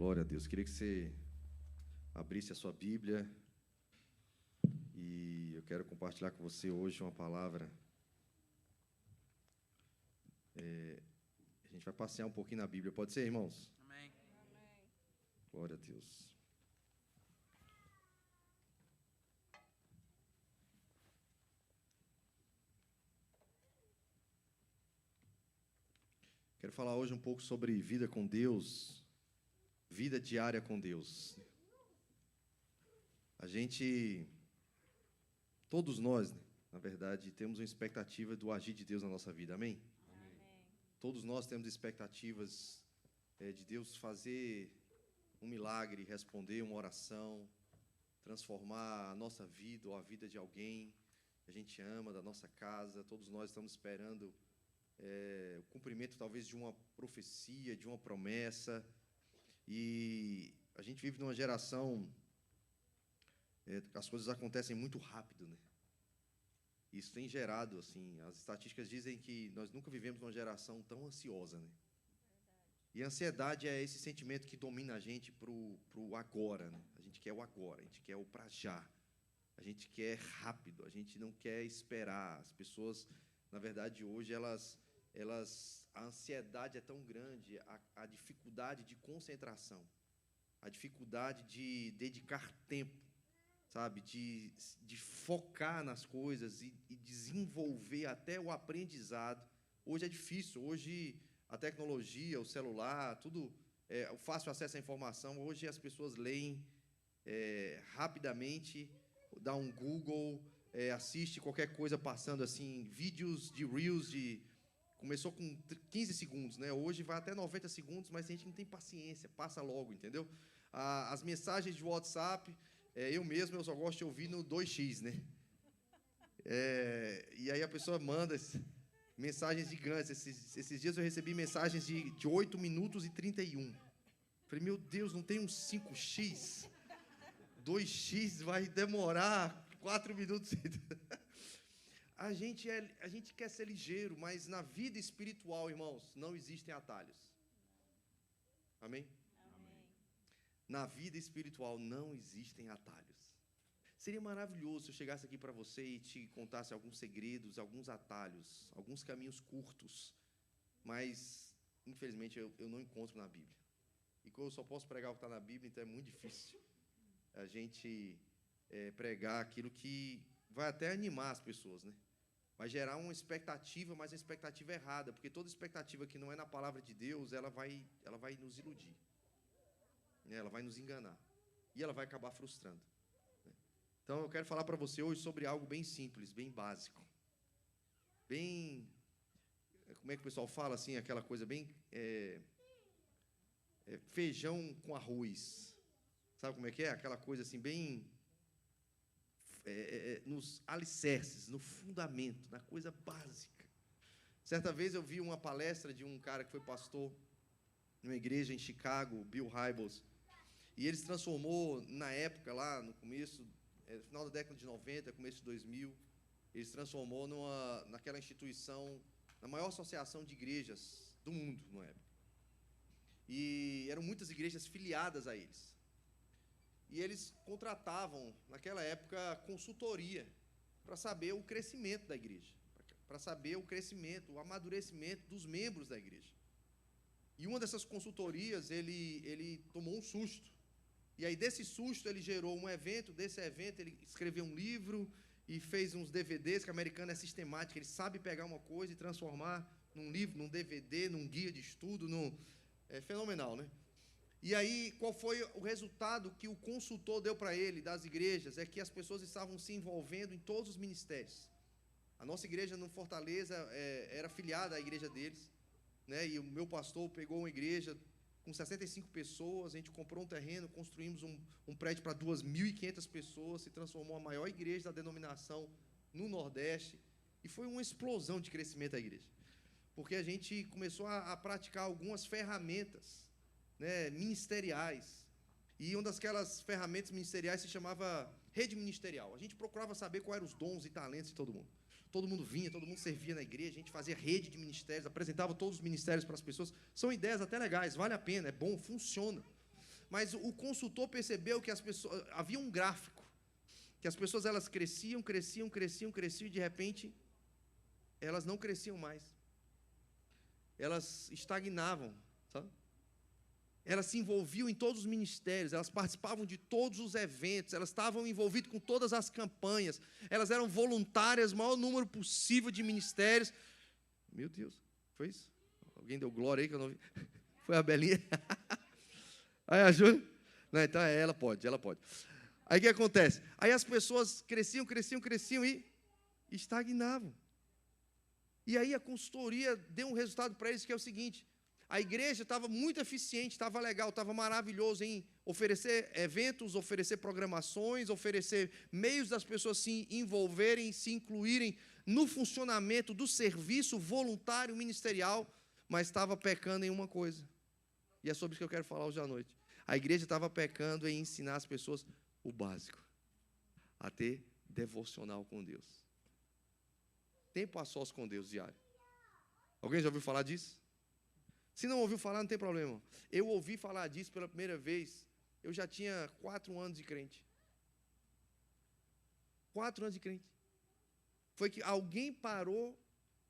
Glória a Deus. Queria que você abrisse a sua Bíblia e eu quero compartilhar com você hoje uma palavra. A gente vai passear um pouquinho na Bíblia. Pode ser, irmãos? Amém. Glória a Deus. Quero falar hoje um pouco sobre vida com Deus, vida diária com Deus. Todos nós, né, na verdade, temos uma expectativa do agir de Deus na nossa vida, amém? Amém. Todos nós temos expectativas de Deus fazer um milagre, responder uma oração, transformar a nossa vida ou a vida de alguém que a gente ama, da nossa casa. Todos nós estamos esperando o cumprimento talvez de uma profecia, de uma promessa. E a gente vive numa geração, as coisas acontecem muito rápido, né? Isso tem gerado, assim, as estatísticas dizem que nós nunca vivemos numa geração tão ansiosa, né? E a ansiedade é esse sentimento que domina a gente pro agora, né? A gente quer o agora, a gente quer o pra já. A gente quer rápido, a gente não quer esperar. As pessoas, na verdade, hoje, a ansiedade é tão grande, a dificuldade de concentração, a dificuldade de dedicar tempo, sabe, de focar nas coisas e desenvolver até o aprendizado. Hoje é difícil, hoje a tecnologia, o celular, tudo, o fácil acesso à informação, hoje as pessoas leem rapidamente, dá um Google, assiste qualquer coisa passando assim, vídeos de Reels, começou com 15 segundos, né? Hoje vai até 90 segundos, mas a gente não tem paciência, passa logo, entendeu? As mensagens de WhatsApp, eu só gosto de ouvir no 2x, né? E aí a pessoa manda mensagens gigantes. Esses dias eu recebi mensagens de 8 minutos e 31. Falei, meu Deus, não tem um 5x? 2x vai demorar 4 minutos. A gente quer ser ligeiro, mas na vida espiritual, irmãos, não existem atalhos. Amém? Amém. Na vida espiritual não existem atalhos. Seria maravilhoso se eu chegasse aqui para você e te contasse alguns segredos, alguns atalhos, alguns caminhos curtos, mas, infelizmente, eu não encontro na Bíblia. E como eu só posso pregar o que está na Bíblia, então é muito difícil a gente pregar aquilo que vai até animar as pessoas, né? Vai gerar uma expectativa, mas a expectativa é errada, porque toda expectativa que não é na palavra de Deus, ela vai nos iludir, né? Ela vai nos enganar, e ela vai acabar frustrando, né? Então, eu quero falar para você hoje sobre algo bem simples, bem básico, bem, como é que o pessoal fala assim, aquela coisa bem, feijão com arroz, sabe como é que é? Aquela coisa assim, bem... nos alicerces, no fundamento, na coisa básica. Certa vez eu vi uma palestra de um cara que foi pastor numa igreja em Chicago, Bill Hybels, e ele se transformou na época, lá no começo, final da década de 90, começo de 2000, ele se transformou naquela instituição, na maior associação de igrejas do mundo, na época. E eram muitas igrejas filiadas a eles. E eles contratavam, naquela época, consultoria para saber o crescimento da igreja, para saber o crescimento, o amadurecimento dos membros da igreja. E uma dessas consultorias, ele tomou um susto. E aí, desse susto, ele gerou um evento. Desse evento, ele escreveu um livro e fez uns DVDs, que o americano é sistemático, ele sabe pegar uma coisa e transformar num livro, num DVD, num guia de estudo, é fenomenal, né? E aí, qual foi o resultado que o consultor deu para ele, das igrejas? É que as pessoas estavam se envolvendo em todos os ministérios. A nossa igreja no Fortaleza era filiada à igreja deles, né? E o meu pastor pegou uma igreja com 65 pessoas, a gente comprou um terreno, construímos um prédio para 2.500 pessoas, se transformou a maior igreja da denominação no Nordeste, e foi uma explosão de crescimento da igreja, porque a gente começou a praticar algumas ferramentas, né, ministeriais, e uma daquelas ferramentas ministeriais se chamava rede ministerial. A gente procurava saber quais eram os dons e talentos de todo mundo. Todo mundo vinha, todo mundo servia na igreja, a gente fazia rede de ministérios, apresentava todos os ministérios para as pessoas. São ideias até legais, vale a pena, é bom, funciona. Mas o consultor percebeu que as pessoas, havia um gráfico, que as pessoas elas cresciam, e de repente elas não cresciam mais. Elas estagnavam, sabe? Elas se envolviam em todos os ministérios, elas participavam de todos os eventos, elas estavam envolvidas com todas as campanhas, elas eram voluntárias, o maior número possível de ministérios. Meu Deus, foi isso? Alguém deu glória aí que eu não vi? Foi a Belinha? Aí a Júlia? Não, então ela pode. Aí o que acontece? Aí as pessoas cresciam e estagnavam. E aí a consultoria deu um resultado para eles que é o seguinte: a igreja estava muito eficiente, estava legal, estava maravilhoso em oferecer eventos, oferecer programações, oferecer meios das pessoas se envolverem, se incluírem no funcionamento do serviço voluntário ministerial, mas estava pecando em uma coisa. E é sobre isso que eu quero falar hoje à noite. A igreja estava pecando em ensinar as pessoas o básico, a ter devocional com Deus. Tempo a sós com Deus diário. Alguém já ouviu falar disso? Se não ouviu falar, não tem problema. Eu ouvi falar disso pela primeira vez, eu já tinha 4 anos de crente. 4 anos de crente. Foi que alguém parou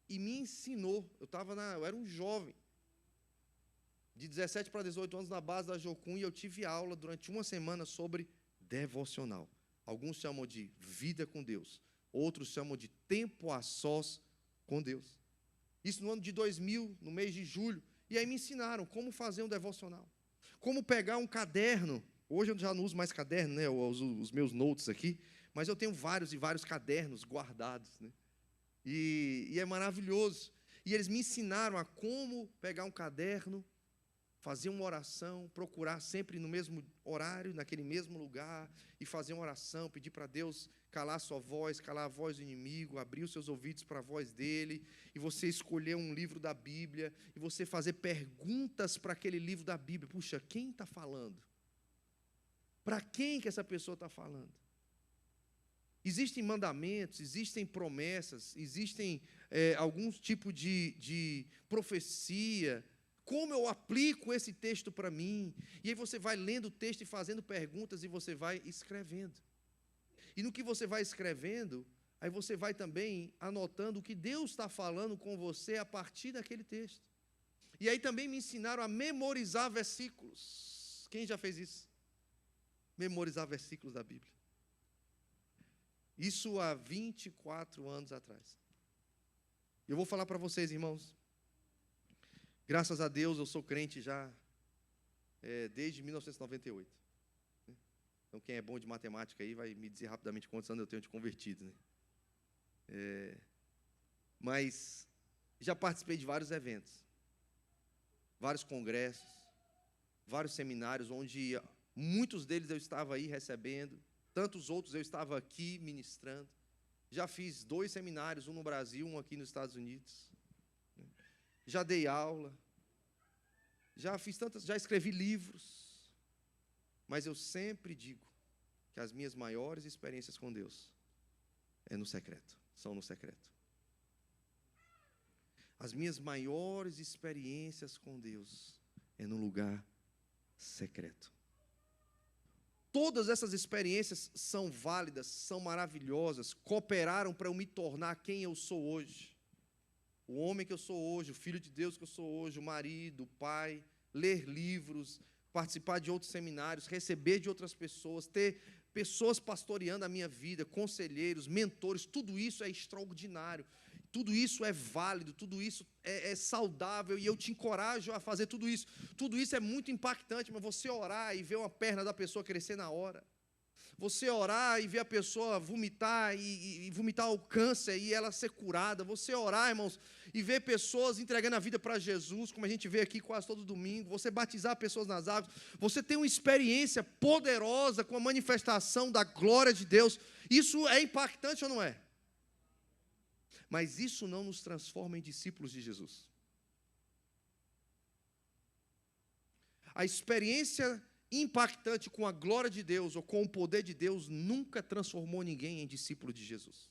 e me ensinou. Eu era um jovem, de 17 para 18 anos, na base da Jocum, e eu tive aula durante uma semana sobre devocional. Alguns chamam de vida com Deus, outros chamam de tempo a sós com Deus. Isso no ano de 2000, no mês de julho. E aí me ensinaram como fazer um devocional, como pegar um caderno. Hoje eu já não uso mais caderno, né? Eu uso os meus notes aqui, mas eu tenho vários e vários cadernos guardados, né? E é maravilhoso. E eles me ensinaram a como pegar um caderno, fazer uma oração, procurar sempre no mesmo horário, naquele mesmo lugar, e fazer uma oração, pedir para Deus calar a sua voz, calar a voz do inimigo, abrir os seus ouvidos para a voz dele, e você escolher um livro da Bíblia, e você fazer perguntas para aquele livro da Bíblia. Puxa, quem está falando? Para quem que essa pessoa está falando? Existem mandamentos, existem promessas, existem alguns tipos de profecia. Como eu aplico esse texto para mim? E aí você vai lendo o texto e fazendo perguntas, e você vai escrevendo. E no que você vai escrevendo, aí você vai também anotando o que Deus está falando com você a partir daquele texto. E aí também me ensinaram a memorizar versículos. Quem já fez isso? Memorizar versículos da Bíblia. Isso há 24 anos atrás. Eu vou falar para vocês, irmãos. Graças a Deus eu sou crente já desde 1998. Então quem é bom de matemática aí vai me dizer rapidamente quantos anos eu tenho de convertido, né? Mas já participei de vários eventos, vários congressos, vários seminários, onde muitos deles eu estava aí recebendo, tantos outros eu estava aqui ministrando. Já fiz 2 seminários, um no Brasil, um aqui nos Estados Unidos. Já dei aula, já escrevi livros, mas eu sempre digo que as minhas maiores experiências com Deus são no secreto. As minhas maiores experiências com Deus é no lugar secreto. Todas essas experiências são válidas, são maravilhosas, cooperaram para eu me tornar quem eu sou hoje. O homem que eu sou hoje, o filho de Deus que eu sou hoje, o marido, o pai, ler livros, participar de outros seminários, receber de outras pessoas, ter pessoas pastoreando a minha vida, conselheiros, mentores, tudo isso é extraordinário, tudo isso é válido, tudo isso é saudável, e eu te encorajo a fazer tudo isso. Tudo isso é muito impactante, mas você orar e ver uma perna da pessoa crescer na hora, você orar e ver a pessoa vomitar e vomitar o câncer e ela ser curada, você orar, irmãos, e ver pessoas entregando a vida para Jesus, como a gente vê aqui quase todo domingo, você batizar pessoas nas águas, você tem uma experiência poderosa com a manifestação da glória de Deus. Isso é impactante ou não é? Mas isso não nos transforma em discípulos de Jesus. A experiência impactante com a glória de Deus ou com o poder de Deus nunca transformou ninguém em discípulo de Jesus.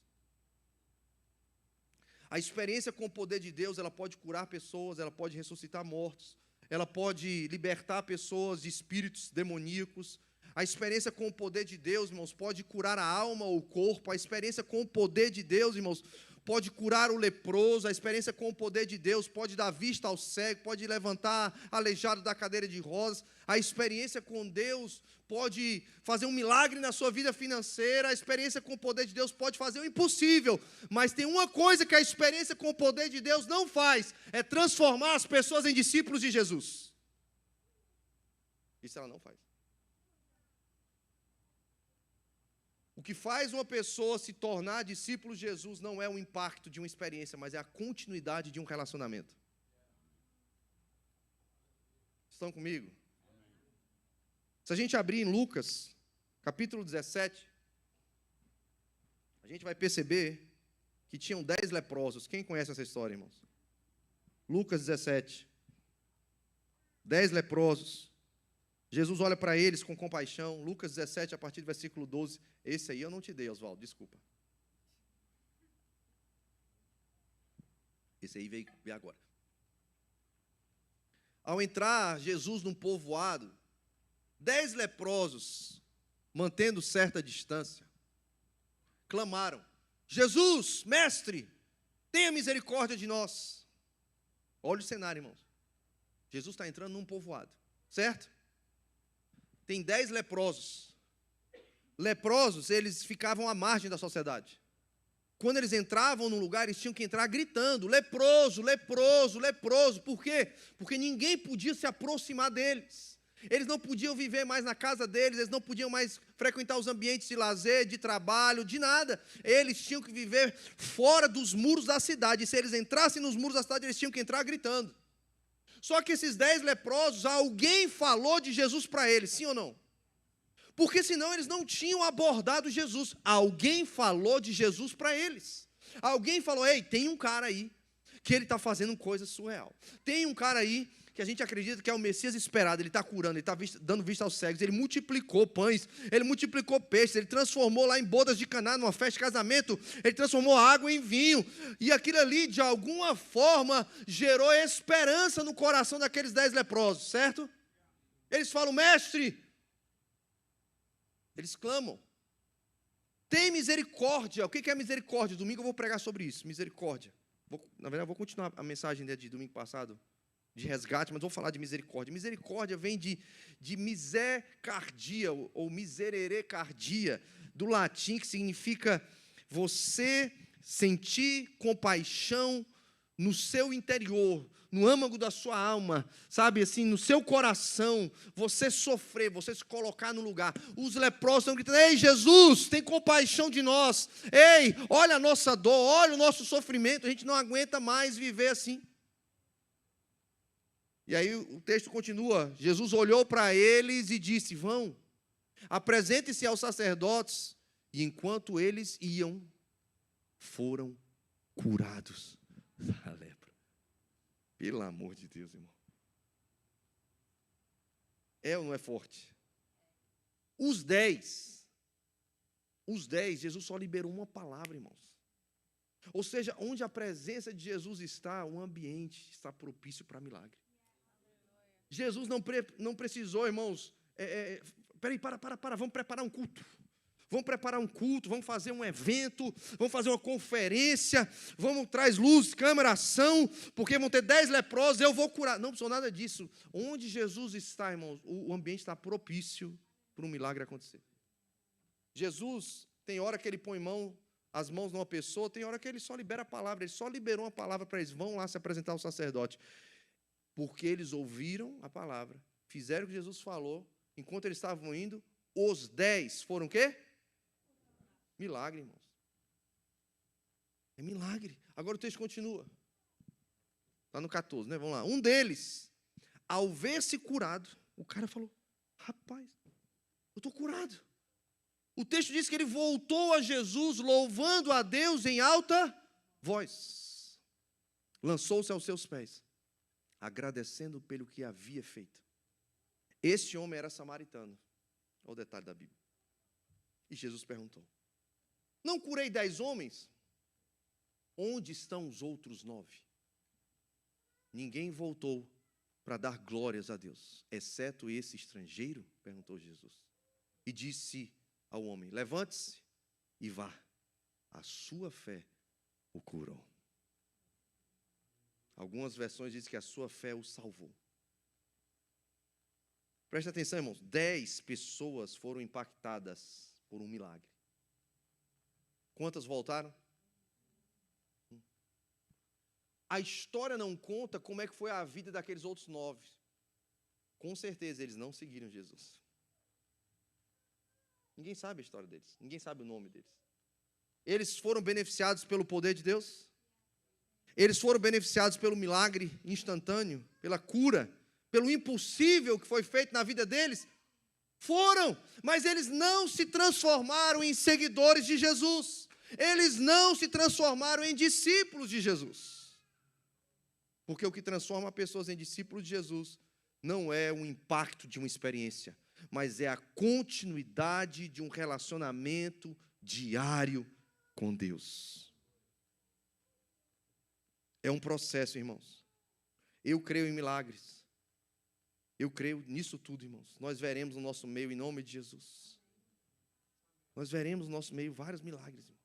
A experiência com o poder de Deus, ela pode curar pessoas, ela pode ressuscitar mortos, ela pode libertar pessoas de espíritos demoníacos. A experiência com o poder de Deus, irmãos, pode curar a alma ou o corpo. A experiência com o poder de Deus, irmãos, pode curar o leproso. A experiência com o poder de Deus pode dar vista ao cego, pode levantar aleijado da cadeira de rodas. A experiência com Deus pode fazer um milagre na sua vida financeira. A experiência com o poder de Deus pode fazer o impossível. Mas tem uma coisa que a experiência com o poder de Deus não faz, é transformar as pessoas em discípulos de Jesus. Isso ela não faz. O que faz uma pessoa se tornar discípulo de Jesus não é o impacto de uma experiência, mas é a continuidade de um relacionamento. Estão comigo? Se a gente abrir em Lucas, capítulo 17, a gente vai perceber que tinham 10 leprosos. Quem conhece essa história, irmãos? Lucas 17. 10 leprosos. Jesus olha para eles com compaixão. Lucas 17, a partir do versículo 12. Esse aí eu não te dei, Oswaldo, desculpa. Esse aí veio agora. Ao entrar Jesus num povoado, 10 leprosos, mantendo certa distância, clamaram: Jesus, mestre, tenha misericórdia de nós. Olha o cenário, irmãos. Jesus está entrando num povoado, certo? Tem 10 leprosos. Leprosos, eles ficavam à margem da sociedade. Quando eles entravam num lugar, eles tinham que entrar gritando: leproso, leproso, leproso. Por quê? Porque ninguém podia se aproximar deles. Eles não podiam viver mais na casa deles, eles não podiam mais frequentar os ambientes de lazer, de trabalho, de nada. Eles tinham que viver fora dos muros da cidade. E se eles entrassem nos muros da cidade, eles tinham que entrar gritando. Só que esses 10 leprosos, alguém falou de Jesus para eles, sim ou não? Porque senão eles não tinham abordado Jesus. Alguém falou de Jesus para eles. Alguém falou: ei, tem um cara aí que ele está fazendo coisa surreal. Tem um cara aí que a gente acredita que é o Messias esperado. Ele está curando, ele está dando vista aos cegos. Ele multiplicou pães, ele multiplicou peixes, ele transformou lá em bodas de Caná, numa festa de casamento, ele transformou água em vinho. E aquilo ali, de alguma forma, gerou esperança no coração daqueles 10 leprosos, certo? Eles falam: mestre, eles clamam: tem misericórdia. O que é misericórdia? Domingo eu vou pregar sobre isso, misericórdia. Na verdade, eu vou continuar a mensagem de domingo passado, de resgate, mas vou falar de misericórdia. Misericórdia vem de misercardia, ou misererecardia, do latim, que significa você sentir compaixão no seu interior, no âmago da sua alma, sabe, assim, no seu coração, você sofrer, você se colocar no lugar. Os leprosos estão gritando: ei, Jesus, tem compaixão de nós. Ei, olha a nossa dor, olha o nosso sofrimento, a gente não aguenta mais viver assim. E aí o texto continua: Jesus olhou para eles e disse: vão, apresentem-se aos sacerdotes. E enquanto eles iam, foram curados da lepra. Pelo amor de Deus, irmão. É ou não é forte? Os 10, Jesus só liberou uma palavra, irmãos. Ou seja, onde a presença de Jesus está, o ambiente está propício para milagre. Jesus não precisou, irmãos, peraí, vamos preparar um culto. Vamos preparar um culto, vamos fazer um evento, vamos fazer uma conferência, vamos trazer luz, câmera, ação, porque vão ter 10 leprosos, eu vou curar. Não precisou nada disso. Onde Jesus está, irmãos, o ambiente está propício para um milagre acontecer. Jesus, tem hora que ele põe as mãos numa pessoa, tem hora que ele só libera a palavra, ele só liberou uma palavra para eles: vão lá se apresentar ao sacerdote. Porque eles ouviram a palavra, fizeram o que Jesus falou, enquanto eles estavam indo, os 10 foram o quê? Milagre, irmãos. É milagre. Agora o texto continua. Está no 14, né? Vamos lá. Um deles, ao ver-se curado, o cara falou: rapaz, eu estou curado. O texto diz que ele voltou a Jesus, louvando a Deus em alta voz. Lançou-se aos seus pés, agradecendo pelo que havia feito. Este homem era samaritano. Olha o detalhe da Bíblia. E Jesus perguntou: não curei 10 homens? Onde estão os outros 9? Ninguém voltou para dar glórias a Deus, exceto esse estrangeiro? Perguntou Jesus. E disse ao homem: levante-se e vá, a sua fé o curou. Algumas versões dizem que a sua fé o salvou. Preste atenção, irmãos. 10 pessoas foram impactadas por um milagre. Quantas voltaram? A história não conta como é que foi a vida daqueles outros 9. Com certeza eles não seguiram Jesus. Ninguém sabe a história deles. Ninguém sabe o nome deles. Eles foram beneficiados pelo poder de Deus? Eles foram beneficiados pelo milagre instantâneo, pela cura, pelo impossível que foi feito na vida deles? Foram, mas eles não se transformaram em seguidores de Jesus. Eles não se transformaram em discípulos de Jesus. Porque o que transforma pessoas em discípulos de Jesus não é o impacto de uma experiência, mas é a continuidade de um relacionamento diário com Deus. É um processo, irmãos. Eu creio em milagres. Eu creio nisso tudo, irmãos. Nós veremos no nosso meio, em nome de Jesus. Nós veremos no nosso meio vários milagres, irmãos.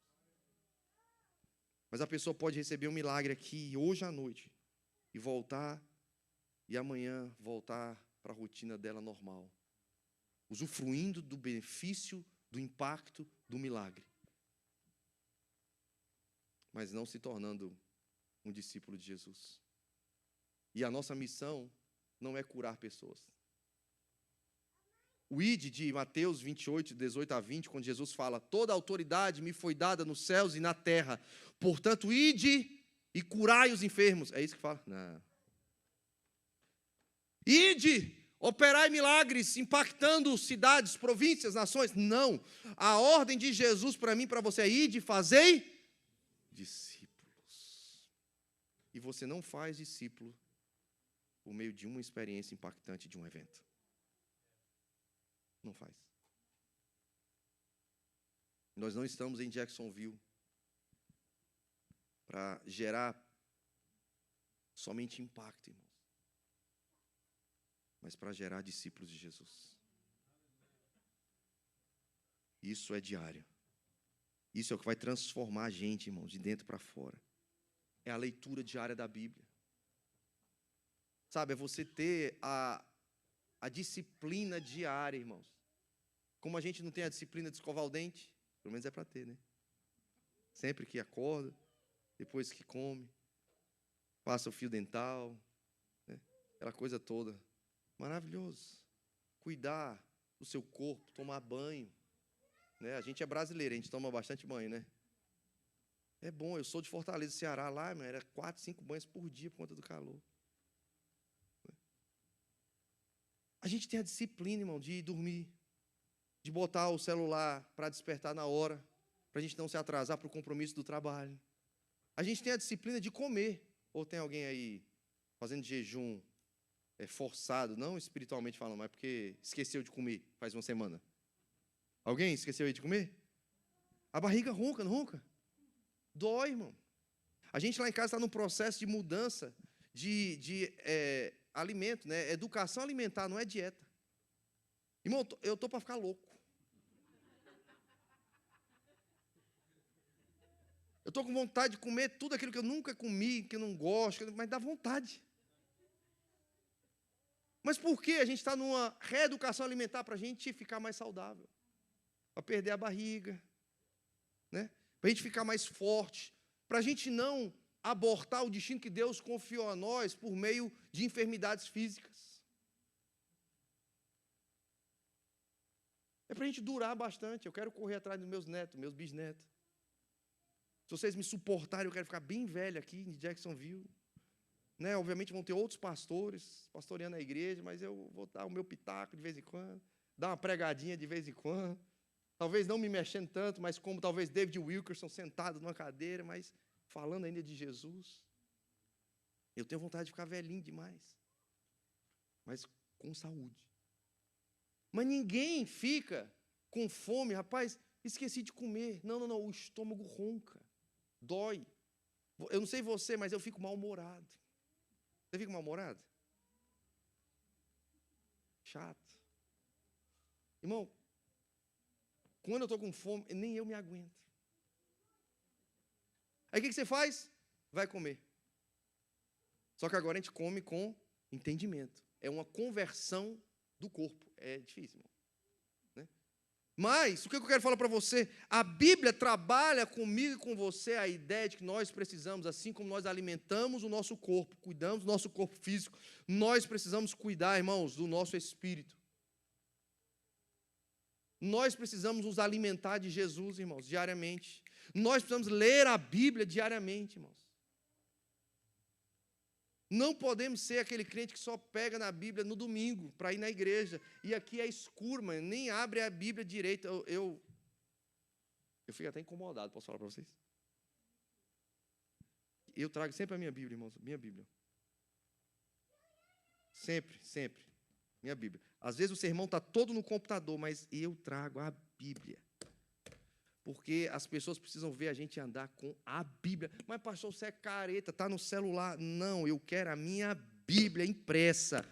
Mas a pessoa pode receber um milagre aqui hoje à noite e voltar, e amanhã voltar para a rotina dela normal, usufruindo do benefício, do impacto do milagre, mas não se tornando um discípulo de Jesus. E a nossa missão não é curar pessoas. O ide de Mateus 28, 18 a 20, quando Jesus fala: toda a autoridade me foi dada nos céus e na terra, portanto, ide e curai os enfermos. É isso que fala? Não. Ide, operai milagres, impactando cidades, províncias, nações. Não. A ordem de Jesus para mim e para você é: ide, fazei discípulos. E você não faz discípulo por meio de uma experiência impactante de um evento. Não faz. Nós não estamos em Jacksonville para gerar somente impacto, irmãos, mas para gerar discípulos de Jesus. Isso é diário. Isso é o que vai transformar a gente, irmãos, de dentro para fora. É a leitura diária da Bíblia. Sabe, é você ter a disciplina diária, irmãos. Como a gente não tem a disciplina de escovar o dente, pelo menos é para ter, né? Sempre que acorda, depois que come, passa o fio dental, né? Aquela coisa toda. Maravilhoso. Cuidar do seu corpo, tomar banho. Né? A gente é brasileiro, a gente toma bastante banho, né? É bom, eu sou de Fortaleza, Ceará, lá, era 4, 5 banhos por dia por conta do calor. A gente tem a disciplina, irmão, de ir dormir, de botar o celular para despertar na hora, para a gente não se atrasar para o compromisso do trabalho. A gente tem a disciplina de comer. Ou tem alguém aí fazendo jejum forçado, não espiritualmente falando, mas porque esqueceu de comer faz uma semana? Alguém esqueceu aí de comer? A barriga ronca, não ronca? Dói, irmão. A gente lá em casa está num processo de mudança de alimento, né? Educação alimentar, não é dieta. Irmão, eu estou para ficar louco. Eu estou com vontade de comer tudo aquilo que eu nunca comi, que eu não gosto, mas dá vontade. Mas por que a gente está numa reeducação alimentar? Para a gente ficar mais saudável, para perder a barriga, né? Para a gente ficar mais forte, para a gente não abortar o destino que Deus confiou a nós por meio de enfermidades físicas. É para a gente durar bastante. Eu quero correr atrás dos meus netos, meus bisnetos. Se vocês me suportarem, eu quero ficar bem velho aqui em Jacksonville. Né? Obviamente vão ter outros pastores pastoreando a igreja, mas eu vou dar o meu pitaco de vez em quando, dar uma pregadinha de vez em quando. Talvez não me mexendo tanto, mas como talvez David Wilkerson sentado numa cadeira, mas falando ainda de Jesus. Eu tenho vontade de ficar velhinho demais, mas com saúde. Mas ninguém fica com fome, rapaz, esqueci de comer. Não, o estômago ronca, dói. Eu não sei você, mas eu fico mal-humorado. Você fica mal-humorado? Chato. Irmão, quando eu estou com fome, nem eu me aguento. Aí o que você faz? Vai comer. Só que agora a gente come com entendimento. É uma conversão do corpo. É difícil, irmão. Né? Mas, o que eu quero falar para você? A Bíblia trabalha comigo e com você a ideia de que nós precisamos, assim como nós alimentamos o nosso corpo, cuidamos do nosso corpo físico, nós precisamos cuidar, irmãos, do nosso espírito. Nós precisamos nos alimentar de Jesus, irmãos, diariamente. Nós precisamos ler a Bíblia diariamente, irmãos. Não podemos ser aquele crente que só pega na Bíblia no domingo, para ir na igreja. E aqui é escuro, mano, nem abre a Bíblia direito. Eu fico até incomodado, posso falar para vocês? Eu trago sempre a minha Bíblia, irmãos, minha Bíblia. Sempre, sempre. Minha Bíblia. Às vezes o sermão está todo no computador, mas eu trago a Bíblia. Porque as pessoas precisam ver a gente andar com a Bíblia. Mas, pastor, você é careta, está no celular. Não, eu quero a minha Bíblia impressa.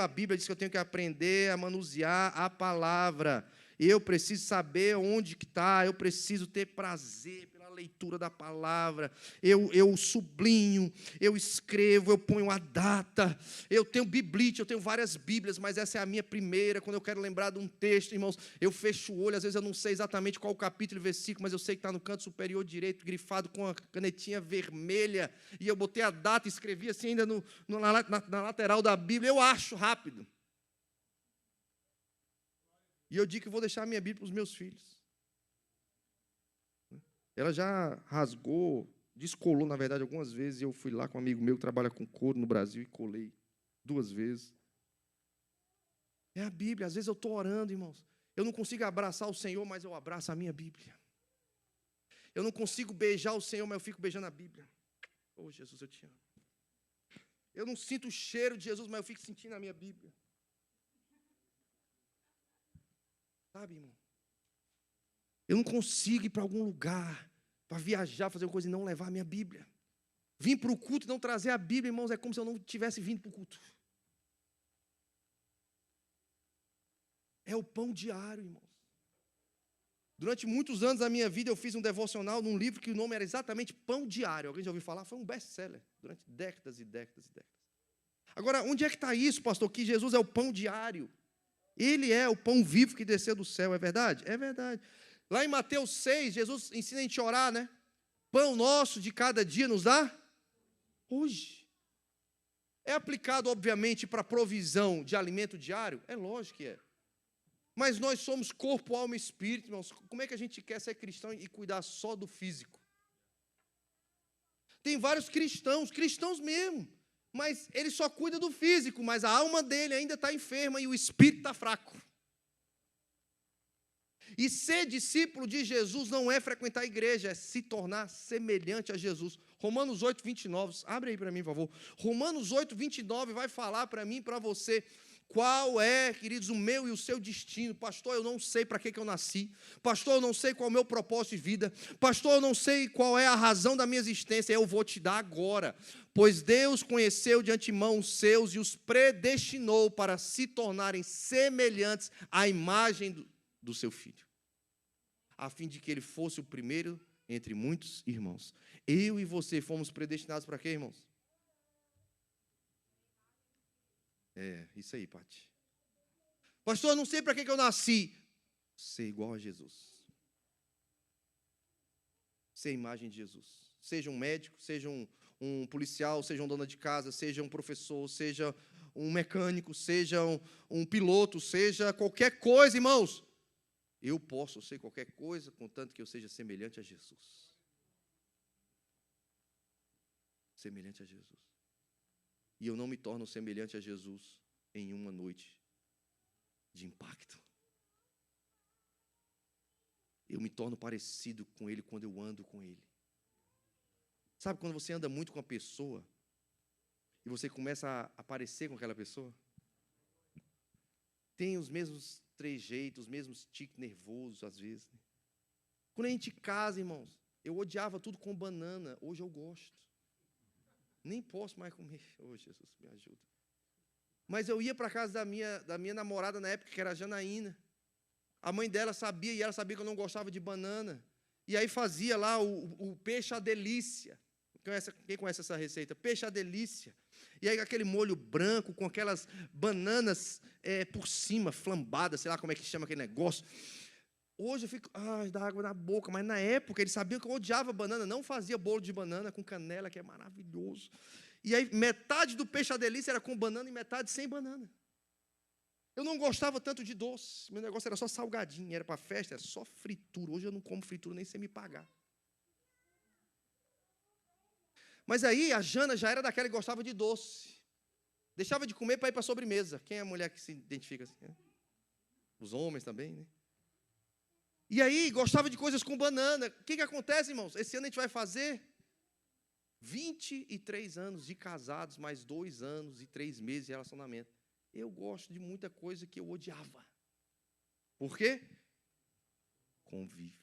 A Bíblia diz que eu tenho que aprender a manusear a palavra. Eu preciso saber onde que está, eu preciso ter prazer pela leitura da palavra. Eu sublinho, eu escrevo, eu ponho a data. Eu tenho biblite, eu tenho várias Bíblias, mas essa é a minha primeira. Quando eu quero lembrar de um texto, irmãos, eu fecho o olho. Às vezes eu não sei exatamente qual o capítulo e versículo, mas eu sei que está no canto superior direito, grifado com a canetinha vermelha. E eu botei a data e escrevi assim ainda na lateral da Bíblia. Eu acho rápido. E eu digo que vou deixar a minha Bíblia para os meus filhos. Ela já rasgou, descolou, na verdade, algumas vezes. Eu fui lá com um amigo meu que trabalha com couro no Brasil e colei 2 vezes. É a Bíblia. Às vezes eu estou orando, irmãos. Eu não consigo abraçar o Senhor, mas eu abraço a minha Bíblia. Eu não consigo beijar o Senhor, mas eu fico beijando a Bíblia. Oh, Jesus, eu te amo. Eu não sinto o cheiro de Jesus, mas eu fico sentindo a minha Bíblia. Sabe, irmão? Eu não consigo ir para algum lugar, para viajar, fazer uma coisa e não levar a minha Bíblia. Vim para o culto e não trazer a Bíblia, irmãos, é como se eu não tivesse vindo para o culto. É o pão diário, irmãos. Durante muitos anos da minha vida, eu fiz um devocional num livro que o nome era exatamente Pão Diário. Alguém já ouviu falar? Foi um best-seller durante décadas e décadas e décadas. Agora, onde é que está isso, pastor? Que Jesus é o pão diário. Ele é o pão vivo que desceu do céu, é verdade? É verdade. Lá em Mateus 6, Jesus ensina a gente a orar, né? Pão nosso de cada dia nos dá hoje. É aplicado, obviamente, para provisão de alimento diário? É lógico que é. Mas nós somos corpo, alma e espírito, irmãos. Como é que a gente quer ser cristão e cuidar só do físico? Tem vários cristãos mesmo, mas ele só cuida do físico, mas a alma dele ainda está enferma e o espírito está fraco. E ser discípulo de Jesus não é frequentar a igreja, é se tornar semelhante a Jesus. Romanos 8, 29, abre aí para mim, por favor. Romanos 8, 29 vai falar para mim e para você qual é, queridos, o meu e o seu destino. Pastor, eu não sei para que eu nasci. Pastor, eu não sei qual é o meu propósito de vida. Pastor, eu não sei qual é a razão da minha existência. Eu vou te dar agora. Pois Deus conheceu de antemão os seus e os predestinou para se tornarem semelhantes à imagem do seu filho, a fim de que ele fosse o primeiro entre muitos irmãos. Eu e você fomos predestinados para quê, irmãos? Isso aí, Pati. Pastor, eu não sei para que eu nasci. Ser igual a Jesus. Ser a imagem de Jesus. Seja um médico, seja um policial, seja um dona de casa, seja um professor, seja um mecânico, seja um piloto, seja qualquer coisa, irmãos. Eu posso ser qualquer coisa, contanto que eu seja semelhante a Jesus. Semelhante a Jesus. E eu não me torno semelhante a Jesus em uma noite de impacto. Eu me torno parecido com Ele quando eu ando com Ele. Sabe quando você anda muito com a pessoa e você começa a parecer com aquela pessoa? Tem os mesmos trejeitos, os mesmos tiques nervosos, às vezes. Né? Quando a gente casa, irmãos, eu odiava tudo com banana, hoje eu gosto. Nem posso mais comer. Oh, Jesus, me ajuda. Mas eu ia para a casa da minha namorada na época, que era a Janaína. A mãe dela sabia, e ela sabia que eu não gostava de banana. E aí fazia lá o peixe à delícia. Quem conhece essa receita? Peixe à delícia. E aí aquele molho branco com aquelas bananas por cima, flambadas, sei lá como é que chama aquele negócio. Hoje eu fico, dá água na boca, mas na época eles sabiam que eu odiava banana, não fazia bolo de banana com canela, que é maravilhoso. E aí metade do peixe à delícia era com banana e metade sem banana. Eu não gostava tanto de doce, meu negócio era só salgadinho, era para festa, era só fritura. Hoje eu não como fritura nem sem me pagar. Mas aí a Jana já era daquela que gostava de doce. Deixava de comer para ir para a sobremesa. Quem é a mulher que se identifica assim? Os homens também, né? E aí gostava de coisas com banana. O que acontece, irmãos? Esse ano a gente vai fazer 23 anos de casados, mais 2 anos e 3 meses de relacionamento. Eu gosto de muita coisa que eu odiava. Por quê? Convívio.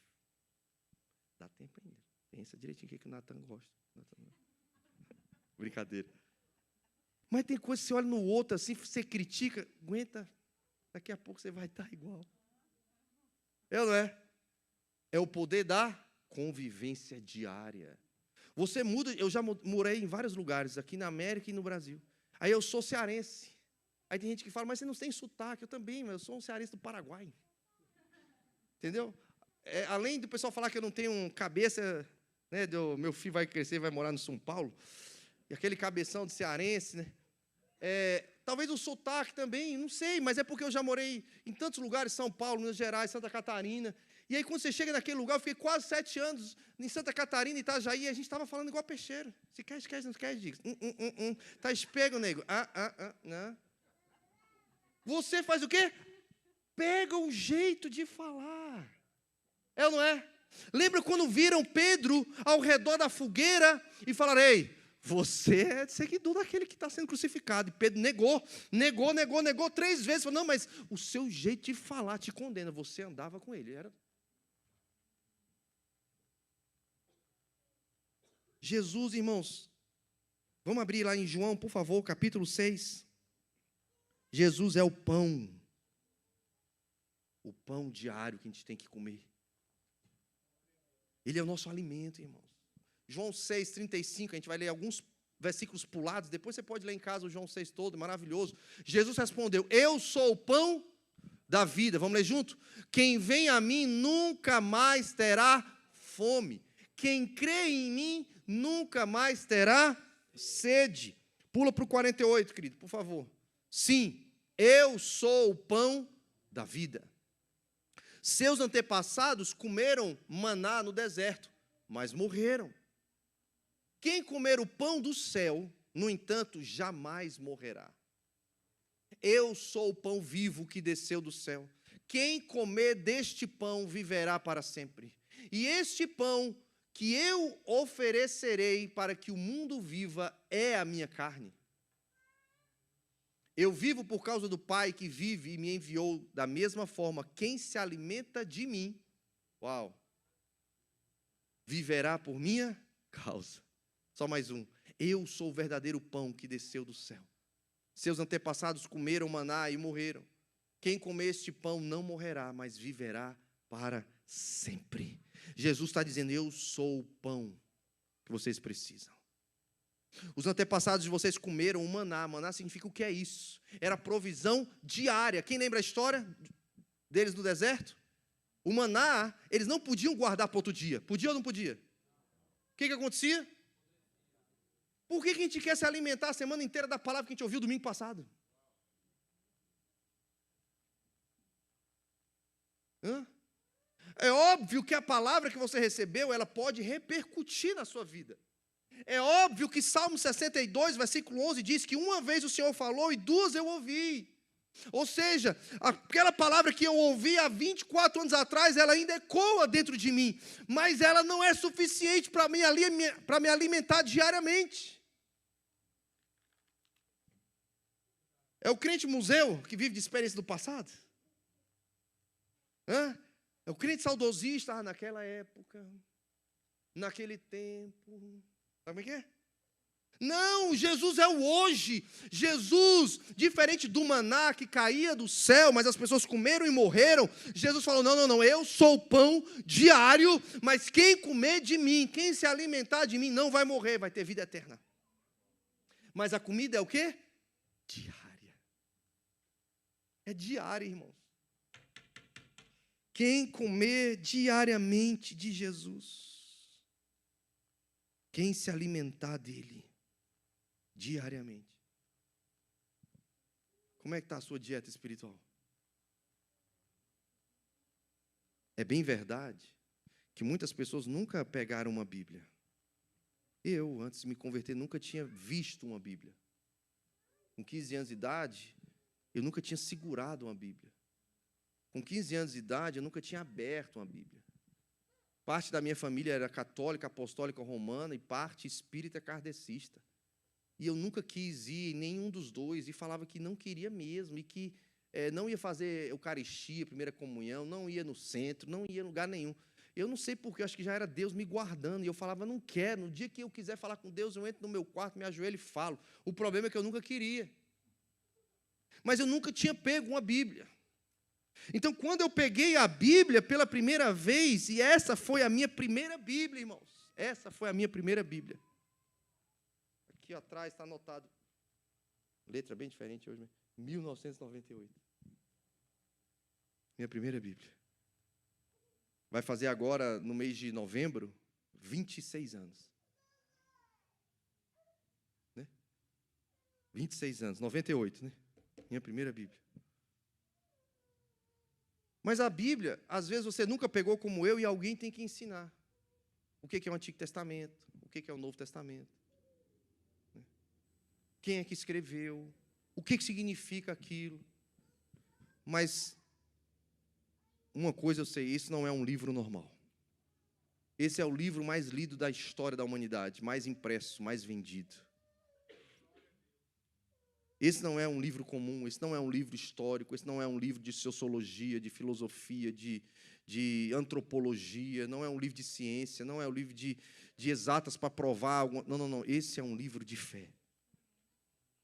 Dá tempo ainda. Pensa direitinho o que o Natan gosta. Brincadeira. Mas tem coisa que você olha no outro assim, você critica, aguenta, daqui a pouco você vai estar igual. É ou não é? É o poder da convivência diária. Você muda, eu já morei em vários lugares, aqui na América e no Brasil. Aí eu sou cearense. Aí tem gente que fala, mas você não tem sotaque. Eu também, mas eu sou um cearense do Paraguai. Entendeu? Além do pessoal falar que eu não tenho cabeça, né, meu filho vai crescer, vai morar no São Paulo, e aquele cabeção de cearense, né? Talvez o sotaque também, não sei, mas é porque eu já morei em tantos lugares, São Paulo, Minas Gerais, Santa Catarina. E aí, quando você chega naquele lugar, eu fiquei quase 7 anos em Santa Catarina, Itajaí, e a gente estava falando igual peixeiro. Se quer, esquece, não quer, diga. Tá espego, nego. Não. Você faz o quê? Pega o jeito de falar. É ou não é? Lembra quando viram Pedro ao redor da fogueira e falaram, ei, você é seguidor daquele que está sendo crucificado. E Pedro negou 3 vezes. Falou, não, mas o seu jeito de falar te condena. Você andava com ele. Jesus, irmãos, vamos abrir lá em João, por favor, capítulo 6. Jesus é o pão diário que a gente tem que comer. Ele é o nosso alimento, irmãos. João 6, 35, a gente vai ler alguns versículos pulados, depois você pode ler em casa o João 6 todo, maravilhoso. Jesus respondeu, eu sou o pão da vida. Vamos ler junto? Quem vem a mim nunca mais terá fome. Quem crê em mim nunca mais terá sede. Pula para o 48, querido, por favor. Sim, eu sou o pão da vida. Seus antepassados comeram maná no deserto, mas morreram. Quem comer o pão do céu, no entanto, jamais morrerá. Eu sou o pão vivo que desceu do céu. Quem comer deste pão viverá para sempre. E este pão que eu oferecerei para que o mundo viva é a minha carne. Eu vivo por causa do Pai que vive e me enviou da mesma forma. Quem se alimenta de mim, viverá por minha causa. Só mais um. Eu sou o verdadeiro pão que desceu do céu. Seus antepassados comeram maná e morreram. Quem comer este pão não morrerá, mas viverá para sempre. Jesus está dizendo, eu sou o pão que vocês precisam. Os antepassados de vocês comeram o maná. Maná significa o que é isso? Era provisão diária. Quem lembra a história deles no deserto? O maná, eles não podiam guardar para outro dia. Podia ou não podia? O que acontecia? Por que a gente quer se alimentar a semana inteira da palavra que a gente ouviu domingo passado? É óbvio que a palavra que você recebeu, ela pode repercutir na sua vida. É óbvio que Salmo 62, versículo 11, diz que uma vez o Senhor falou e 2 eu ouvi. Ou seja, aquela palavra que eu ouvi há 24 anos atrás, ela ainda ecoa dentro de mim. Mas ela não é suficiente para me alimentar diariamente. É o crente museu que vive de experiência do passado? É o crente saudosista, naquela época, naquele tempo. Sabe como é que é? Não, Jesus é o hoje. Jesus, diferente do maná que caía do céu, mas as pessoas comeram e morreram, Jesus falou, não, eu sou o pão diário, mas quem comer de mim, quem se alimentar de mim, não vai morrer, vai ter vida eterna. Mas a comida é o quê? Diária. É diária, irmãos. Quem comer diariamente de Jesus, quem se alimentar dele, diariamente. Como é que está a sua dieta espiritual? É bem verdade que muitas pessoas nunca pegaram uma Bíblia. Eu, antes de me converter, nunca tinha visto uma Bíblia. Com 15 anos de idade, eu nunca tinha segurado uma Bíblia. Com 15 anos de idade, eu nunca tinha aberto uma Bíblia. Parte da minha família era católica, apostólica, romana, e parte espírita kardecista. E eu nunca quis ir em nenhum dos dois, e falava que não queria mesmo, e que não ia fazer eucaristia, primeira comunhão, não ia no centro, não ia em lugar nenhum. Eu não sei porque, eu acho que já era Deus me guardando, e eu falava, não quero, no dia que eu quiser falar com Deus, eu entro no meu quarto, me ajoelho e falo. O problema é que eu nunca queria. Mas eu nunca tinha pego uma Bíblia. Então, quando eu peguei a Bíblia pela primeira vez, e essa foi a minha primeira Bíblia, irmãos, essa foi a minha primeira Bíblia. Aqui atrás está anotado, letra bem diferente hoje, 1998. Minha primeira Bíblia. Vai fazer agora, no mês de novembro, 26 anos. Né? 26 anos, 98, né? Minha primeira Bíblia. Mas a Bíblia, às vezes você nunca pegou como eu e alguém tem que ensinar. O que é o Antigo Testamento, o que é o Novo Testamento. Quem é que escreveu, o que significa aquilo. Mas uma coisa eu sei, isso não é um livro normal. Esse é o livro mais lido da história da humanidade, mais impresso, mais vendido. Esse não é um livro comum, esse não é um livro histórico, esse não é um livro de sociologia, de filosofia, de antropologia, não é um livro de ciência, não é um livro de exatas para provar alguma. Não. Esse é um livro de fé.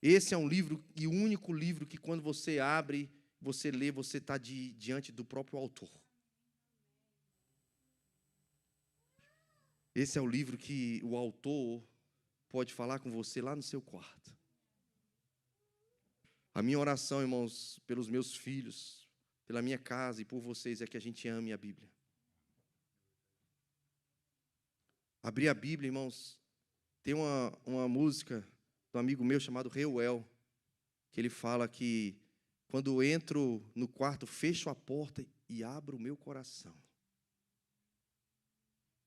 Esse é um livro, e o único livro que quando você abre, você lê, você está diante do próprio autor. Esse é o livro que o autor pode falar com você lá no seu quarto. A minha oração, irmãos, pelos meus filhos, pela minha casa e por vocês, é que a gente ame a Bíblia. Abrir a Bíblia, irmãos, tem uma música de um amigo meu chamado Reuel, que ele fala que quando eu entro no quarto, fecho a porta e abro o meu coração.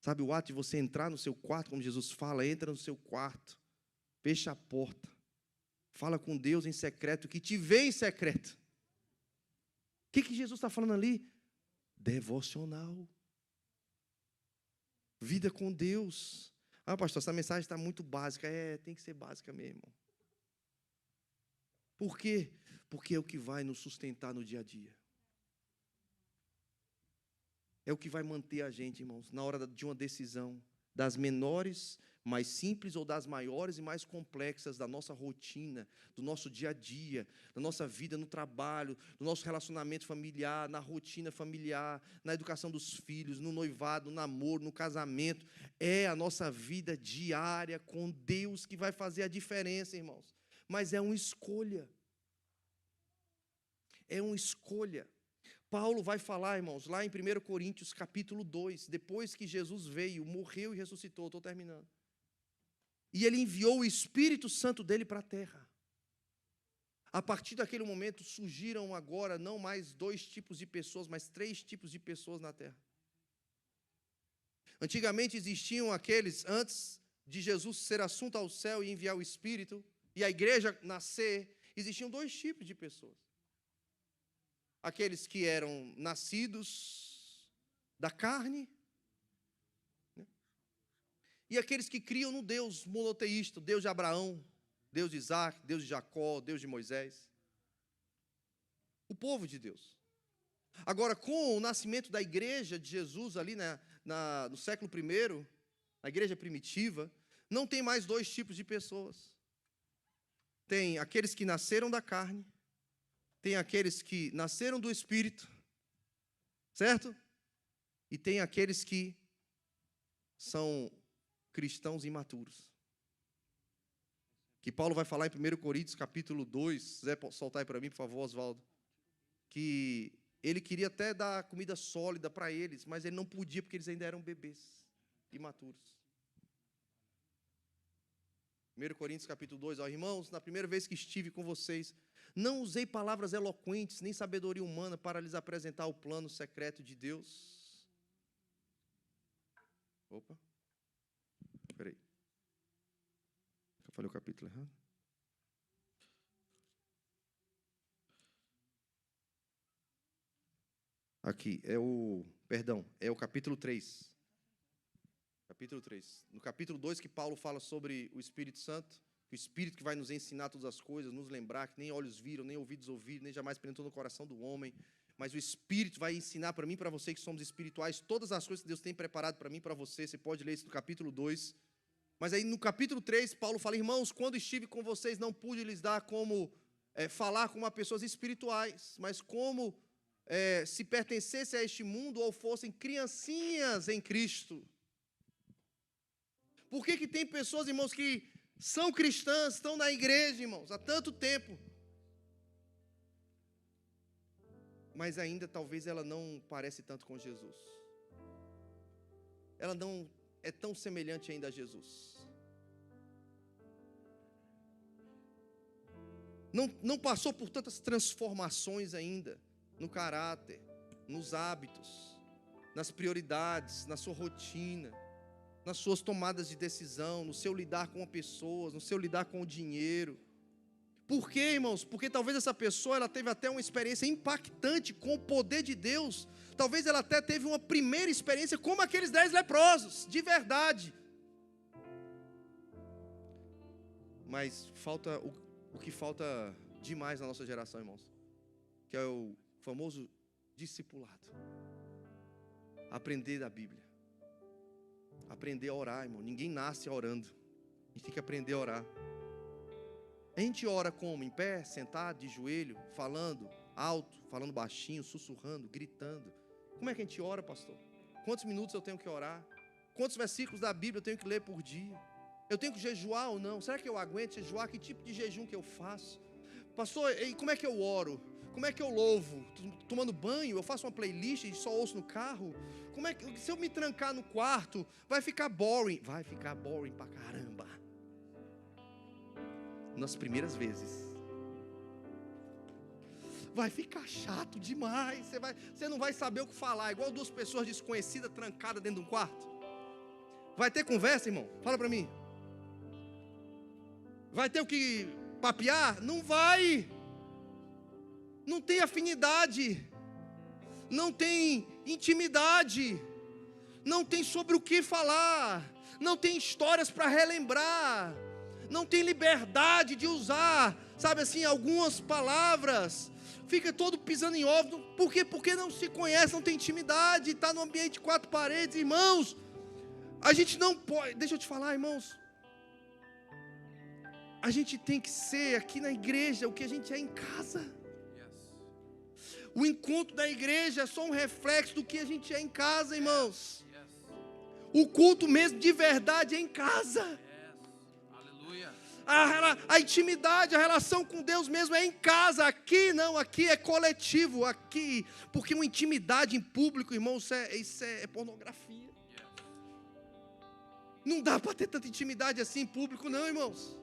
Sabe o ato de você entrar no seu quarto, como Jesus fala, entra no seu quarto, fecha a porta, fala com Deus em secreto, que te vê em secreto. O que Jesus está falando ali? Devocional. Vida com Deus. Ah, pastor, essa mensagem está muito básica. Tem que ser básica mesmo. Por quê? Porque é o que vai nos sustentar no dia a dia. É o que vai manter a gente, irmãos, na hora de uma decisão, das menores, mais simples, ou das maiores e mais complexas da nossa rotina, do nosso dia a dia, da nossa vida no trabalho, do nosso relacionamento familiar, na rotina familiar, na educação dos filhos, no noivado, no namoro, no casamento. É a nossa vida diária com Deus que vai fazer a diferença, irmãos. Mas é uma escolha. É uma escolha. Paulo vai falar, irmãos, lá em 1 Coríntios capítulo 2, depois que Jesus veio, morreu e ressuscitou, estou terminando. E ele enviou o Espírito Santo dele para a terra. A partir daquele momento surgiram agora não mais 2 tipos de pessoas, mas 3 tipos de pessoas na terra. Antigamente existiam aqueles, antes de Jesus ser assunto ao céu e enviar o Espírito, e a igreja nascer, existiam 2 tipos de pessoas. Aqueles que eram nascidos da carne, né? E aqueles que criam no Deus monoteísta, Deus de Abraão, Deus de Isaac, Deus de Jacó, Deus de Moisés. O povo de Deus. Agora, com o nascimento da igreja de Jesus ali no século I, a igreja primitiva, Não tem mais dois tipos de pessoas. Tem aqueles que nasceram da carne, tem aqueles que nasceram do Espírito, certo? E tem aqueles que são cristãos imaturos. Que Paulo vai falar em 1 Coríntios, capítulo 2, se quiser soltar aí para mim, por favor, Oswaldo, que ele queria até dar comida sólida para eles, mas ele não podia porque eles ainda eram bebês, imaturos. 1 Coríntios, capítulo 2, irmãos, na primeira vez que estive com vocês, não usei palavras eloquentes, nem sabedoria humana para lhes apresentar o plano secreto de Deus. Opa, espera aí. Eu falei o capítulo errado. Aqui, é o capítulo 3. Capítulo 3. No capítulo 2 que Paulo fala sobre o Espírito Santo, o Espírito que vai nos ensinar todas as coisas, nos lembrar que nem olhos viram, nem ouvidos ouviram, nem jamais penetrou no coração do homem, mas o Espírito vai ensinar para mim e para você que somos espirituais, todas as coisas que Deus tem preparado para mim e para você. Você pode ler isso no capítulo 2. Mas aí no capítulo 3, Paulo fala, irmãos, quando estive com vocês, não pude lhes dar como falar como pessoas espirituais, mas como se pertencesse a este mundo ou fossem criancinhas em Cristo. Por que tem pessoas, irmãos, que são cristãs, estão na igreja, irmãos, há tanto tempo, mas ainda talvez ela não parece tanto com Jesus. Ela não é tão semelhante ainda a Jesus. Não passou por tantas transformações ainda no caráter, nos hábitos, nas prioridades, na sua rotina, nas suas tomadas de decisão, no seu lidar com pessoas, no seu lidar com o dinheiro. Por quê, irmãos? Porque talvez essa pessoa ela teve até uma experiência impactante com o poder de Deus. Talvez ela até teve uma primeira experiência como aqueles 10 leprosos, de verdade. Mas falta o que falta demais na nossa geração, irmãos, que é o famoso discipulado. Aprender da Bíblia. Aprender a orar, irmão. Ninguém nasce orando. A gente tem que aprender a orar. A gente ora como? Em pé, sentado, de joelho, falando alto, falando baixinho, sussurrando, gritando. Como é que a gente ora, pastor? Quantos minutos eu tenho que orar? Quantos versículos da Bíblia eu tenho que ler por dia? Eu tenho que jejuar ou não? Será que eu aguento jejuar? Que tipo de jejum que eu faço? Pastor, e como é que eu oro? Como é que eu louvo? Tomando banho? Eu faço uma playlist e só ouço no carro? Como é que, se eu me trancar no quarto, vai ficar boring? Vai ficar boring pra caramba. Nas primeiras vezes. Vai ficar chato demais. Você não vai saber o que falar. Igual duas pessoas desconhecidas trancadas dentro de um quarto. Vai ter conversa, irmão? Fala pra mim. Vai ter o que papear? Não vai. Não tem afinidade. Não tem intimidade. Não tem sobre o que falar. Não tem histórias para relembrar. Não tem liberdade de usar, sabe assim, algumas palavras. Fica todo pisando em ovos. Por quê? Porque não se conhece, não tem intimidade. Está no ambiente de 4 paredes, irmãos. A gente não pode, deixa eu te falar, irmãos. A gente tem que ser aqui na igreja o que a gente é em casa. O encontro da igreja é só um reflexo do que a gente é em casa, irmãos. O culto mesmo de verdade é em casa. A intimidade, a relação com Deus mesmo é em casa. Aqui não, aqui é coletivo. Aqui, porque uma intimidade em público, irmãos, isso é pornografia. Não dá para ter tanta intimidade assim em público, não, irmãos.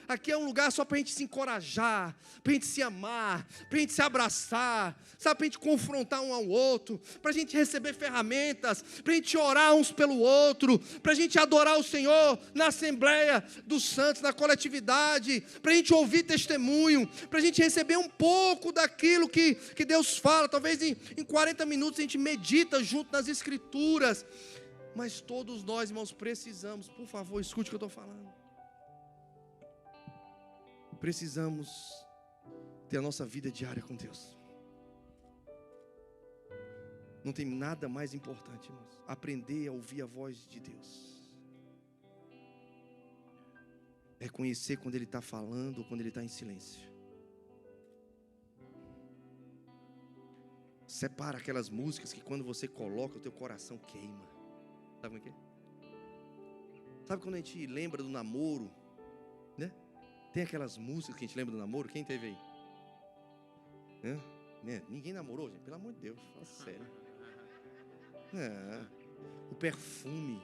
Aqui é um lugar só para a gente se encorajar, para a gente se amar, para a gente se abraçar, sabe, para a gente confrontar um ao outro, para a gente receber ferramentas, para a gente orar uns pelo outro, para a gente adorar o Senhor na Assembleia dos Santos, na coletividade, para a gente ouvir testemunho, para a gente receber um pouco daquilo que Deus fala. Talvez em 40 minutos a gente medita junto nas Escrituras, mas todos nós, irmãos, precisamos, por favor, escute o que eu estou falando. Precisamos ter a nossa vida diária com Deus. Não tem nada mais importante, irmãos. Aprender a ouvir a voz de Deus. reconhecer quando Ele está falando ou quando Ele está em silêncio. Separa aquelas músicas que quando você coloca, o teu coração queima. Sabe como é que é? Sabe quando a gente lembra do namoro, né? Tem aquelas músicas que a gente lembra do namoro. Quem teve aí? Né? Ninguém namorou, gente? Pelo amor de Deus, fala sério. O perfume,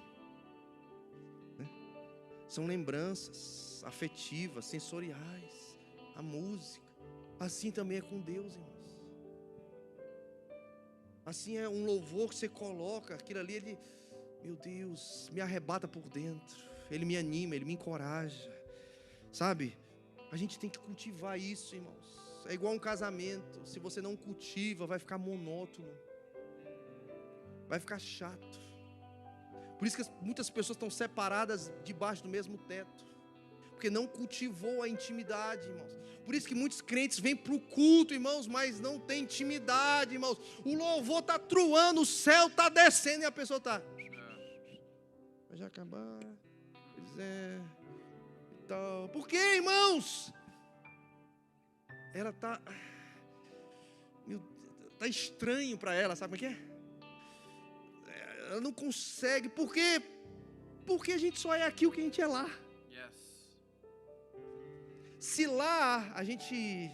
né? São lembranças afetivas, sensoriais. A música. Assim também é com Deus, irmãos. Assim é um louvor que você coloca, aquilo ali, ele, meu Deus, me arrebata por dentro. Ele me anima, ele me encoraja. Sabe? A gente tem que cultivar isso, irmãos. É igual um casamento. Se você não cultiva, vai ficar monótono. Vai ficar chato. Por isso que muitas pessoas estão separadas debaixo do mesmo teto. Porque não cultivou a intimidade, irmãos. Por isso que muitos crentes vêm para o culto, irmãos, mas não tem intimidade, irmãos. O louvor está truando, o céu está descendo e a pessoa está... Vai já acabar. Pois é. Então, por quê, irmãos? Ela está... Está estranho para ela, sabe como é que é? Ela não consegue. Por quê? Porque a gente só é aqui o que a gente é lá. Se lá a gente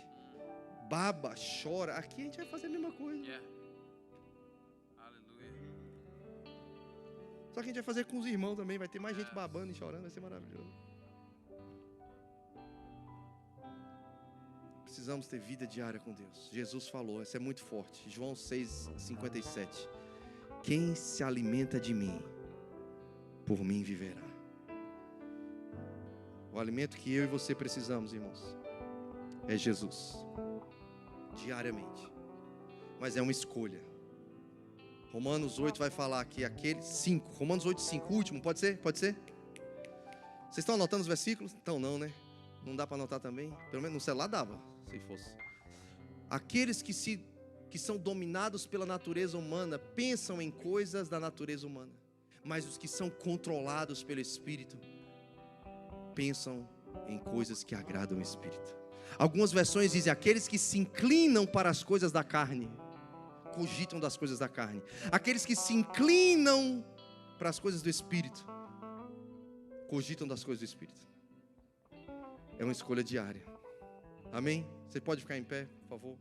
baba, chora, aqui a gente vai fazer a mesma coisa. Aleluia. Só que a gente vai fazer com os irmãos também. Vai ter mais gente babando e chorando, vai ser maravilhoso. Precisamos ter vida diária com Deus. Jesus falou, isso é muito forte. João 6,57. Quem se alimenta de mim, por mim viverá. O alimento que eu e você precisamos, irmãos, é Jesus. Diariamente. Mas é uma escolha. Romanos 8 vai falar que aquele 5. Romanos 8, 5. Último, pode ser? Pode ser? Vocês estão anotando os versículos? Então não, né? Não dá para anotar também? Pelo menos no celular dava, se fosse. Aqueles que são dominados pela natureza humana pensam em coisas da natureza humana. Mas os que são controlados pelo Espírito pensam em coisas que agradam o Espírito. Algumas versões dizem, aqueles que se inclinam para as coisas da carne, cogitam das coisas da carne. Aqueles que se inclinam para as coisas do Espírito, cogitam das coisas do Espírito. É uma escolha diária. Amém? Você pode ficar em pé, por favor?